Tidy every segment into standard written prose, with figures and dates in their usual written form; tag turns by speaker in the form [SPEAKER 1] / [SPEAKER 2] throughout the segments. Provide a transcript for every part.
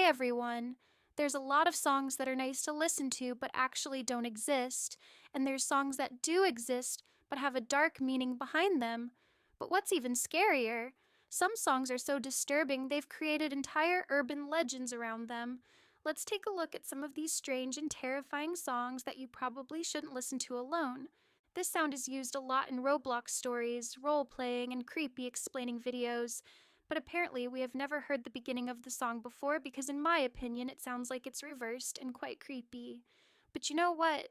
[SPEAKER 1] everyone! There's a lot of songs that are nice to listen to but actually don't exist, and there's songs that do exist but have a dark meaning behind them. But what's even scarier? Some songs are so disturbing they've created entire urban legends around them. Let's take a look at some of these strange and terrifying songs that you probably shouldn't listen to alone. This sound is used a lot in Roblox stories, role-playing, and creepy explaining videos. But apparently we have never heard the beginning of the song before because in my opinion it sounds like it's reversed and quite creepy. But you know what?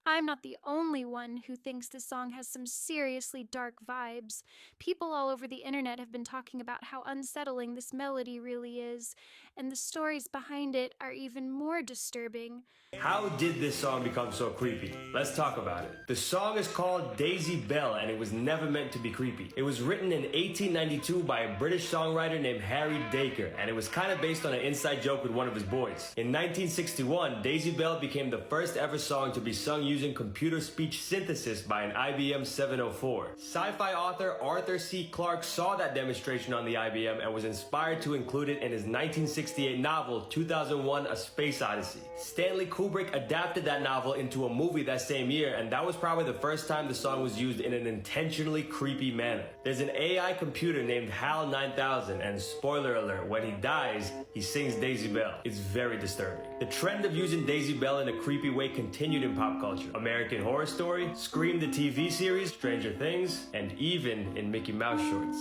[SPEAKER 1] I'm not the only one who thinks this song has some seriously dark vibes. People all over the internet have been talking about how unsettling this melody really is, and the stories behind it are even more disturbing.
[SPEAKER 2] How did this song become so creepy? Let's talk about it. The song is called Daisy Bell and it was never meant to be creepy. It was written in 1892 by a British songwriter named Harry Dacre and it was kind of based on an inside joke with one of his boys. In 1961, Daisy Bell became the first ever song to be sung using computer speech synthesis by an IBM 704. Sci-fi author Arthur C. Clarke saw that demonstration on the IBM and was inspired to include it in his 1968 novel 2001: A Space Odyssey. Stanley Kubrick adapted that novel into a movie that same year, and that was probably the first time the song was used in an intentionally creepy manner. There's an AI computer named HAL 9000, and spoiler alert, when he dies, he sings Daisy Bell. It's very disturbing. The trend of using Daisy Bell in a creepy way continued in pop culture. American Horror Story, Scream the TV series, Stranger Things, and even in Mickey Mouse shorts.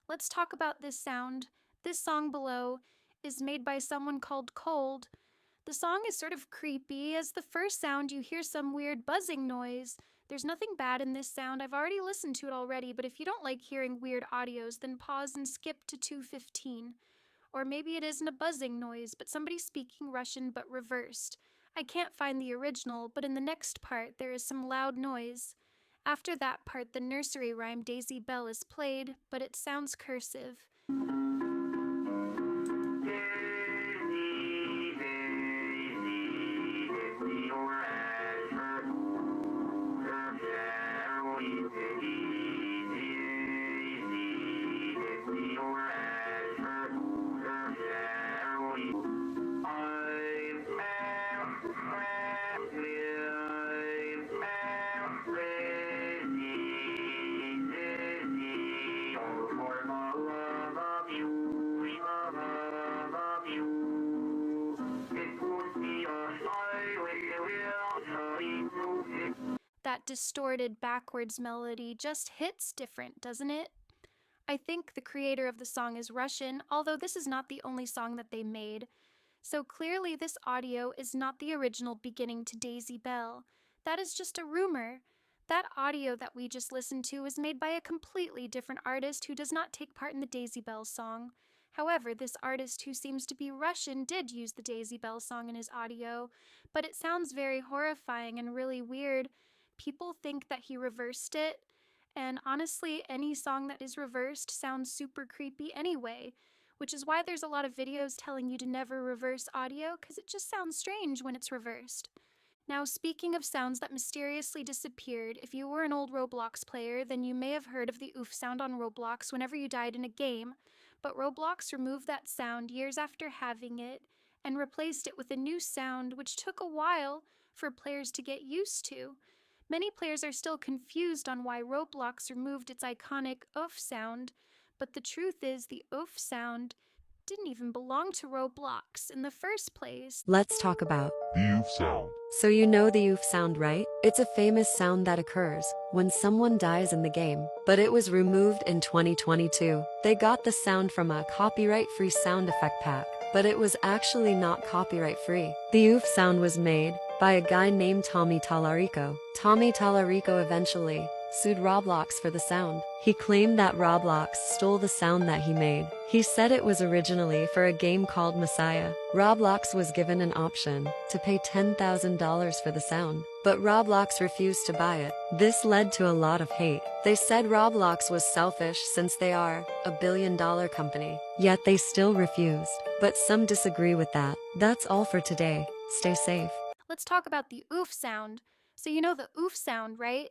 [SPEAKER 1] Let's talk about this sound. This song below is made by someone called Cold. The song is sort of creepy. As the first sound, you hear some weird buzzing noise. There's nothing bad in this sound. I've already listened to it already, but if you don't like hearing weird audios, then pause and skip to 2:15. Or maybe it isn't a buzzing noise, but somebody speaking Russian but reversed. I can't find the original, but in the next part, there is some loud noise. After that part, the nursery rhyme Daisy Bell is played, but it sounds cursive. That distorted backwards melody just hits different, doesn't it? I think the creator of the song is Russian, although this is not the only song that they made. So clearly this audio is not the original beginning to Daisy Bell. That is just a rumor. That audio that we just listened to was made by a completely different artist who does not take part in the Daisy Bell song. However, this artist who seems to be Russian did use the Daisy Bell song in his audio, but it sounds very horrifying and really weird. People think that he reversed it, and honestly, any song that is reversed sounds super creepy anyway, which is why there's a lot of videos telling you to never reverse audio, because it just sounds strange when it's reversed. Now, speaking of sounds that mysteriously disappeared, if you were an old Roblox player, then you may have heard of the oof sound on Roblox whenever you died in a game, but Roblox removed that sound years after having it, and replaced it with a new sound which took a while for players to get used to. Many players are still confused on why Roblox removed its iconic oof sound, but the truth is the oof sound didn't even belong to Roblox in the first place.
[SPEAKER 3] Let's talk about
[SPEAKER 4] The oof sound.
[SPEAKER 3] So you know the oof sound, right? It's a famous sound that occurs when someone dies in the game, but it was removed in 2022. They got the sound from a copyright-free sound effect pack, but it was actually not copyright-free. The oof sound was made by a guy named Tommy Tallarico. Tommy Tallarico eventually sued Roblox for the sound. He claimed that Roblox stole the sound that he made. He said it was originally for a game called Messiah. Roblox was given an option to pay $10,000 for the sound, but Roblox refused to buy it. This led to a lot of hate. They said Roblox was selfish since they are a billion-dollar company, yet they still refused. But some disagree with that. That's all for today. Stay safe.
[SPEAKER 1] Let's talk about the oof sound. So you know the oof sound, right?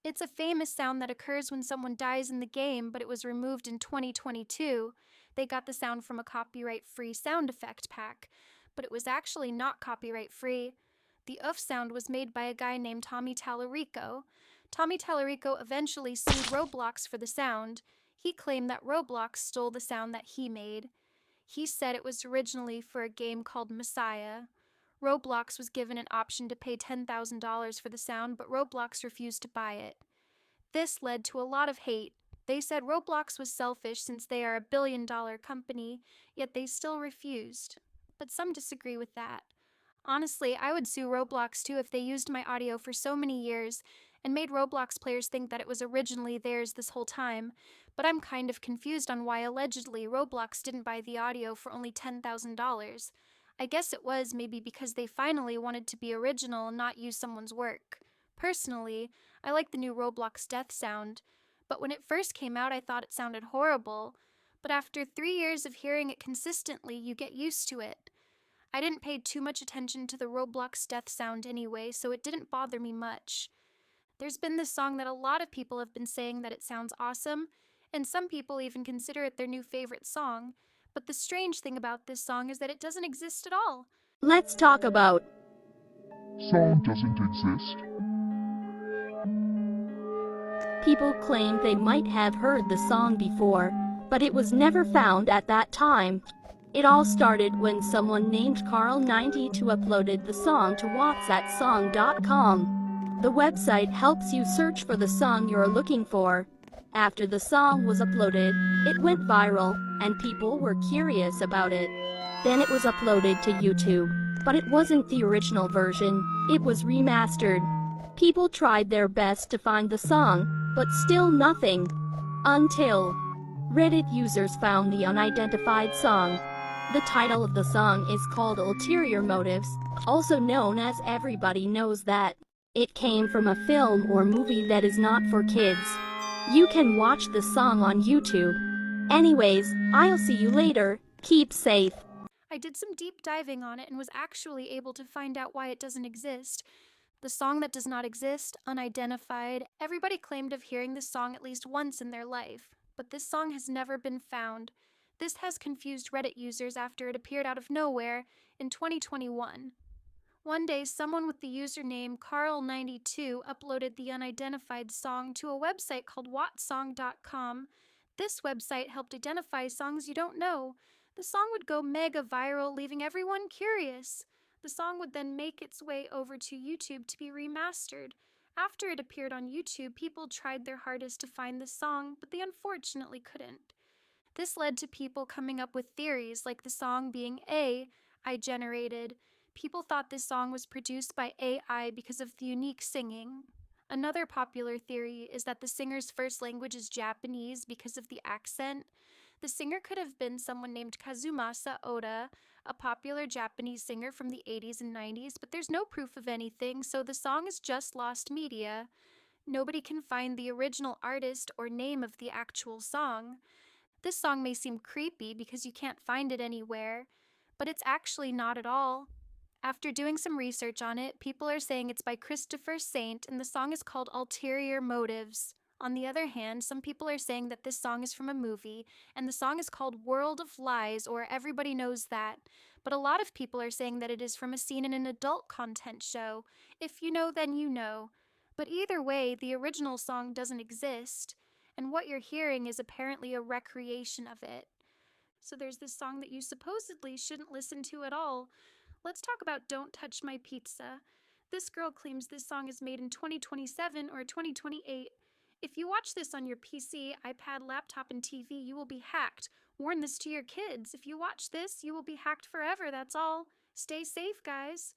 [SPEAKER 1] It's a famous sound that occurs when someone dies in the game, but it was removed in 2022. they got the sound from a copyright-free sound effect pack, but it was actually not copyright-free. The oof sound was made by a guy named Tommy Tallarico. Tommy Tallarico eventually sued Roblox for the sound. He claimed that Roblox stole the sound that he made. He said it was originally for a game called Messiah. Roblox was given an option to pay $10,000 for the sound, but Roblox refused to buy it. This led to a lot of hate. They said Roblox was selfish since they are a billion-dollar company, yet they still refused. But some disagree with that. Honestly, I would sue Roblox too if they used my audio for so many years and made Roblox players think that it was originally theirs this whole time. But I'm kind of confused on why allegedly Roblox didn't buy the audio for only $10,000. I guess it was maybe because they finally wanted to be original and not use someone's work. Personally, I like the new Roblox death sound, but when it first came out I thought it sounded horrible. But after 3 years of hearing it consistently, you get used to it. I didn't pay too much attention to the Roblox death sound anyway, so it didn't bother me much. There's been this song that a lot of people have been saying that it sounds awesome, and some people even consider it their new favorite song. But the strange thing about this song is that it doesn't exist at all.
[SPEAKER 4] Let's talk about
[SPEAKER 5] Song doesn't exist.
[SPEAKER 4] people claim they might have heard the song before, but it was never found at that time. It all started when someone named Carl92 uploaded the song to whatsatsong.com. The website helps you search for the song you're looking for. After the song was uploaded, it went viral, and people were curious about it. Then it was uploaded to YouTube, but it wasn't the original version, it was remastered. People tried their best to find the song, but still nothing. Until Reddit users found the unidentified song. The title of the song is called Ulterior Motives, also known as Everybody Knows That. It came from a film or movie that is not for kids. You can watch the song on YouTube. Anyways, I'll see you later. Keep safe.
[SPEAKER 1] I did some deep diving on it and was actually able to find out why it doesn't exist. The song that does not exist, Unidentified, everybody claimed of hearing this song at least once in their life, but this song has never been found. This has confused Reddit users after it appeared out of nowhere in 2021. One day, someone with the username Carl92 uploaded the unidentified song to a website called whatsong.com. This website helped identify songs you don't know. The song would go mega viral, leaving everyone curious. The song would then make its way over to YouTube to be remastered. After it appeared on YouTube, people tried their hardest to find the song, but they unfortunately couldn't. This led to people coming up with theories like the song being AI generated. People thought this song was produced by AI because of the unique singing. Another popular theory is that the singer's first language is Japanese because of the accent. The singer could have been someone named Kazumasa Oda, a popular Japanese singer from the 80s and 90s, but there's no proof of anything, so the song is just lost media. Nobody can find the original artist or name of the actual song. This song may seem creepy because you can't find it anywhere, but it's actually not at all. After doing some research on it, people are saying it's by Christopher Saint and the song is called Ulterior Motives. On the other hand, some people are saying that this song is from a movie and the song is called World of Lies or Everybody Knows That. But a lot of people are saying that it is from a scene in an adult content show. If you know, then you know. But either way, the original song doesn't exist, and what you're hearing is apparently a recreation of it. So there's this song that you supposedly shouldn't listen to at all. Let's talk about Don't Touch My Pizza. This girl claims this song is made in 2027 or 2028. If you watch this on your PC, iPad, laptop, and TV, you will be hacked. Warn this to your kids. If you watch this, you will be hacked forever, that's all. Stay safe, guys.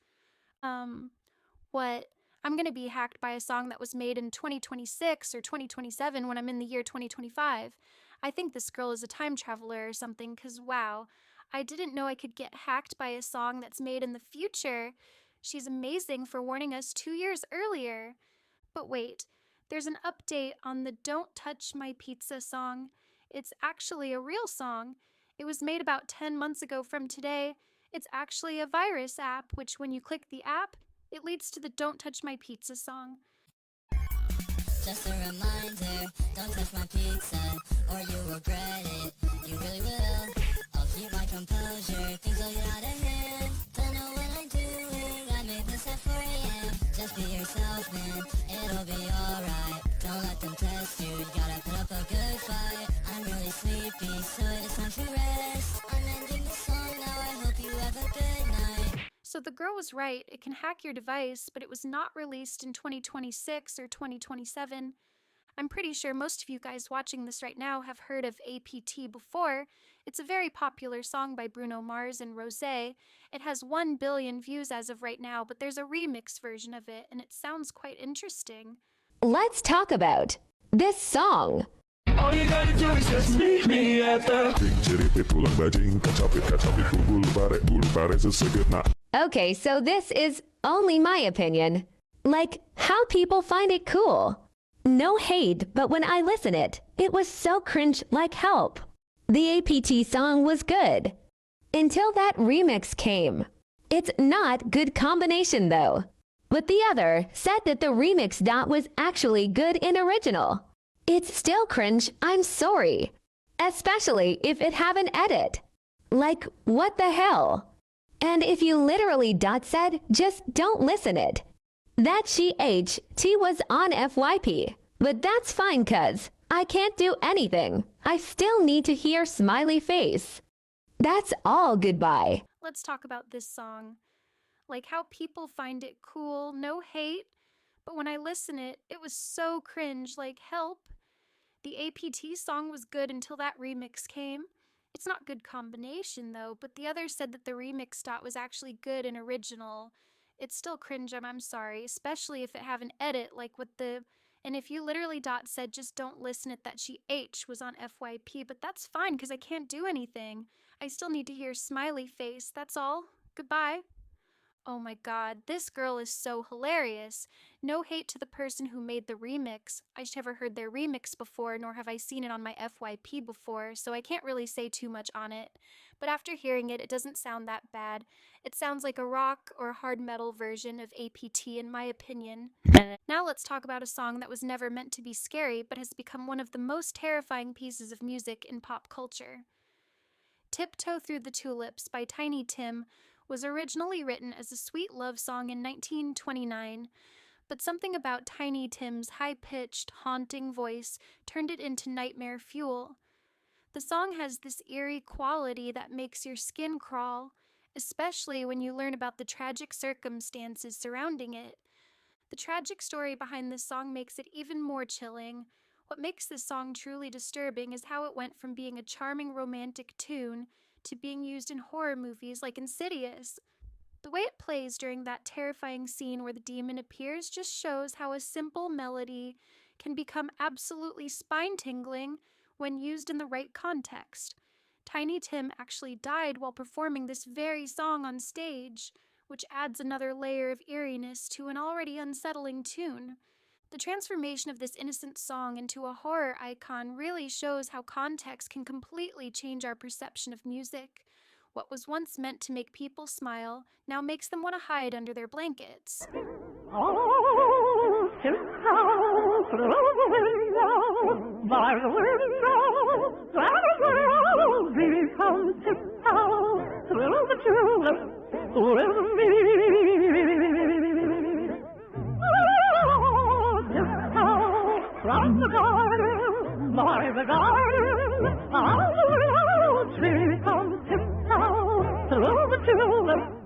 [SPEAKER 1] What? I'm gonna be hacked by a song that was made in 2026 or 2027 when I'm in the year 2025. I think this girl is a time traveler or something, 'cause wow, I didn't know I could get hacked by a song that's made in the future. She's amazing for warning us 2 years earlier. But wait, there's an update on the Don't Touch My Pizza song. It's actually a real song. It was made about 10 months ago from today. It's actually a virus app, which when you click the app, it leads to the Don't Touch My Pizza song.
[SPEAKER 6] Just a reminder, don't touch my pizza, or you will regret it. You really will. I'll keep my composure, things will get out of hand. Don't know what I'm doing, I made this at 4 a.m. Just be yourself, man, it'll be alright. Don't let them test you, you gotta put up a good fight. I'm really sleepy, so it's time to rest. I'm ending the song now, I hope you have a good night.
[SPEAKER 1] So the girl was right, it can hack your device, but it was not released in 2026 or 2027. I'm pretty sure most of you guys watching this right now have heard of APT before. It's a very popular song by Bruno Mars and Rosé. It has 1 billion views as of right now, but there's a remix version of it, and it sounds quite interesting.
[SPEAKER 7] Let's talk about this song.
[SPEAKER 8] All you gotta do is just meet me at the
[SPEAKER 7] Okay, so this is only my opinion. Like, how people find it cool. No hate, but when I listen it was so cringe like help. The APT song was good. Until that remix came. It's not good combination though. But the other said that the remix dot was actually good in original. It's still cringe, I'm sorry. Especially if it have an edit. Like, what the hell? And if you literally dot said, just don't listen it. That T was on FYP. But that's fine cuz I can't do anything. I still need to hear smiley face. That's all goodbye.
[SPEAKER 1] Let's talk about this song. Like how people find it cool, no hate, but when I listen it was so cringe, like help. The APT song was good until that remix came. It's not good combination though, but the others said that the remix dot was actually good and original. It's still cringe, I'm sorry, especially if it have an edit like with the... And if you literally dot said just don't listen it that was on FYP, but that's fine because I can't do anything. I still need to hear smiley face, that's all. Goodbye. Oh my god, this girl is so hilarious. No hate to the person who made the remix. I just never heard their remix before, nor have I seen it on my FYP before, so I can't really say too much on it. But after hearing it, it doesn't sound that bad. It sounds like a rock or hard metal version of APT in my opinion. Now let's talk about a song that was never meant to be scary, but has become one of the most terrifying pieces of music in pop culture. Tiptoe Through the Tulips by Tiny Tim was originally written as a sweet love song in 1929, but something about Tiny Tim's high-pitched, haunting voice turned it into nightmare fuel. The song has this eerie quality that makes your skin crawl, especially when you learn about the tragic circumstances surrounding it. The tragic story behind this song makes it even more chilling. What makes this song truly disturbing is how it went from being a charming romantic tune to being used in horror movies like Insidious. The way it plays during that terrifying scene where the demon appears just shows how a simple melody can become absolutely spine-tingling when used in the right context. Tiny Tim actually died while performing this very song on stage, which adds another layer of eeriness to an already unsettling tune. The transformation of this innocent song into a horror icon really shows how context can completely change our perception of music. What was once meant to make people smile now makes them want to hide under their blankets.
[SPEAKER 8] From the garden, by the garden, tree comes tiptoe through the tulips.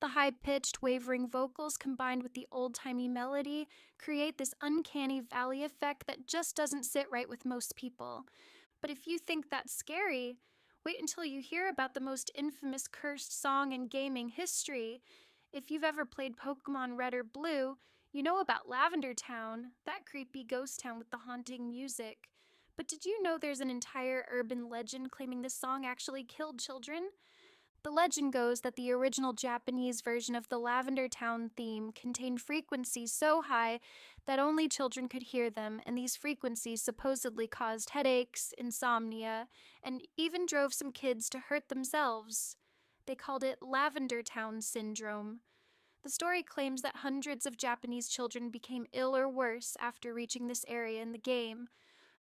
[SPEAKER 1] The high-pitched, wavering vocals combined with the old-timey melody create this uncanny valley effect that just doesn't sit right with most people. But if you think that's scary, wait until you hear about the most infamous cursed song in gaming history. If you've ever played Pokemon Red or Blue, you know about Lavender Town, that creepy ghost town with the haunting music. But did you know there's an entire urban legend claiming this song actually killed children? The legend goes that the original Japanese version of the Lavender Town theme contained frequencies so high that only children could hear them, and these frequencies supposedly caused headaches, insomnia, and even drove some kids to hurt themselves. They called it Lavender Town Syndrome. The story claims that hundreds of Japanese children became ill or worse after reaching this area in the game.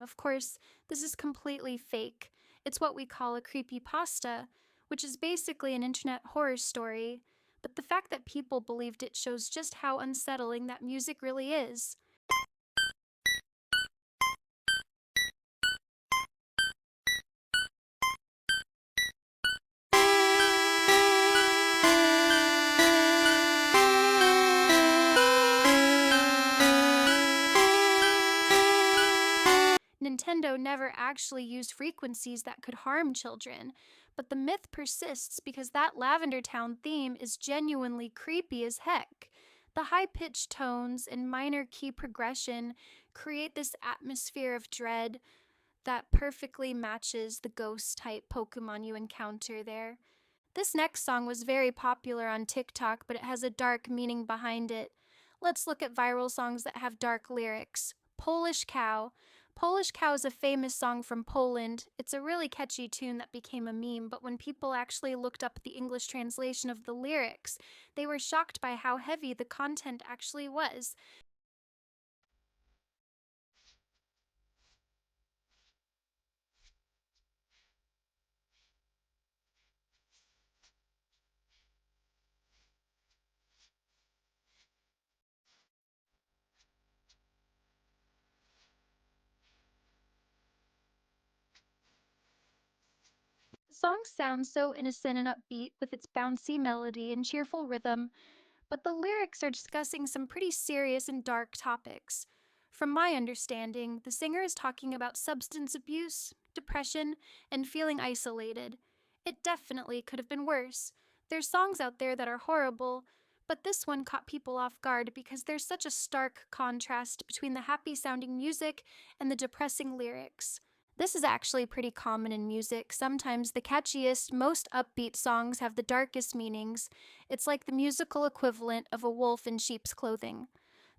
[SPEAKER 1] Of course, this is completely fake. It's what we call a creepypasta, which is basically an internet horror story. But the fact that people believed it shows just how unsettling that music really is. Nintendo never actually used frequencies that could harm children, but the myth persists because that Lavender Town theme is genuinely creepy as heck. The high-pitched tones and minor key progression create this atmosphere of dread that perfectly matches the ghost-type Pokemon you encounter there. This next song was very popular on TikTok, but it has a dark meaning behind it. Let's look at viral songs that have dark lyrics. Polish Cow. Polish Cow is a famous song from Poland. It's a really catchy tune that became a meme, but when people actually looked up the English translation of the lyrics, they were shocked by how heavy the content actually was. The song sounds so innocent and upbeat with its bouncy melody and cheerful rhythm, but the lyrics are discussing some pretty serious and dark topics. From my understanding, the singer is talking about substance abuse, depression, and feeling isolated. It definitely could have been worse. There's songs out there that are horrible, but this one caught people off guard because there's such a stark contrast between the happy sounding music and the depressing lyrics. This is actually pretty common in music. Sometimes the catchiest, most upbeat songs have the darkest meanings. It's like the musical equivalent of a wolf in sheep's clothing.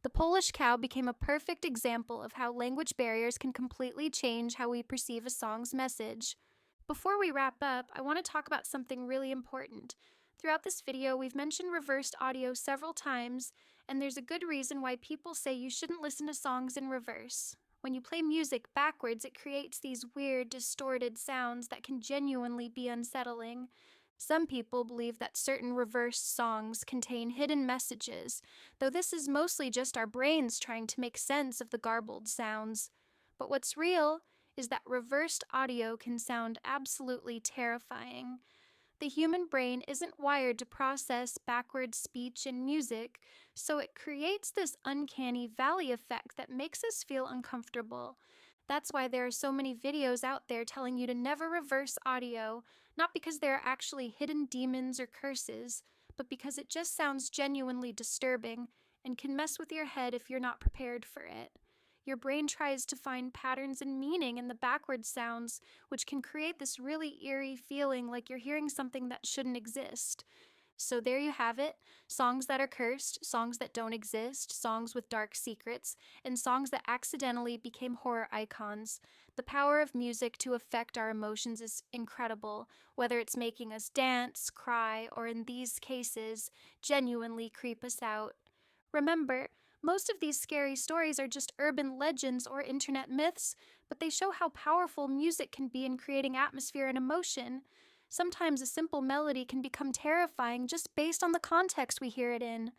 [SPEAKER 1] The Polish Cow became a perfect example of how language barriers can completely change how we perceive a song's message. Before we wrap up, I want to talk about something really important. Throughout this video, we've mentioned reversed audio several times, and there's a good reason why people say you shouldn't listen to songs in reverse. When you play music backwards, it creates these weird, distorted sounds that can genuinely be unsettling. Some people believe that certain reversed songs contain hidden messages, though this is mostly just our brains trying to make sense of the garbled sounds. But what's real is that reversed audio can sound absolutely terrifying. The human brain isn't wired to process backward speech and music, so it creates this uncanny valley effect that makes us feel uncomfortable. That's why there are so many videos out there telling you to never reverse audio, not because there are actually hidden demons or curses, but because it just sounds genuinely disturbing and can mess with your head if you're not prepared for it. Your brain tries to find patterns and meaning in the backward sounds, which can create this really eerie feeling like you're hearing something that shouldn't exist. So there you have it, songs that are cursed, songs that don't exist, songs with dark secrets, and songs that accidentally became horror icons. The power of music to affect our emotions is incredible, whether it's making us dance, cry, or in these cases, genuinely creep us out. Remember, most of these scary stories are just urban legends or internet myths, but they show how powerful music can be in creating atmosphere and emotion. Sometimes a simple melody can become terrifying just based on the context we hear it in.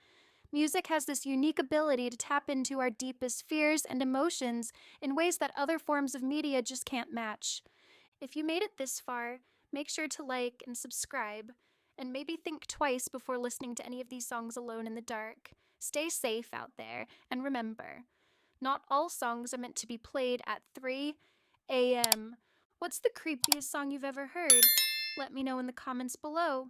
[SPEAKER 1] Music has this unique ability to tap into our deepest fears and emotions in ways that other forms of media just can't match. If you made it this far, make sure to like and subscribe, and maybe think twice before listening to any of these songs alone in the dark. Stay safe out there, and remember, not all songs are meant to be played at 3 a.m. What's the creepiest song you've ever heard? Let me know in the comments below.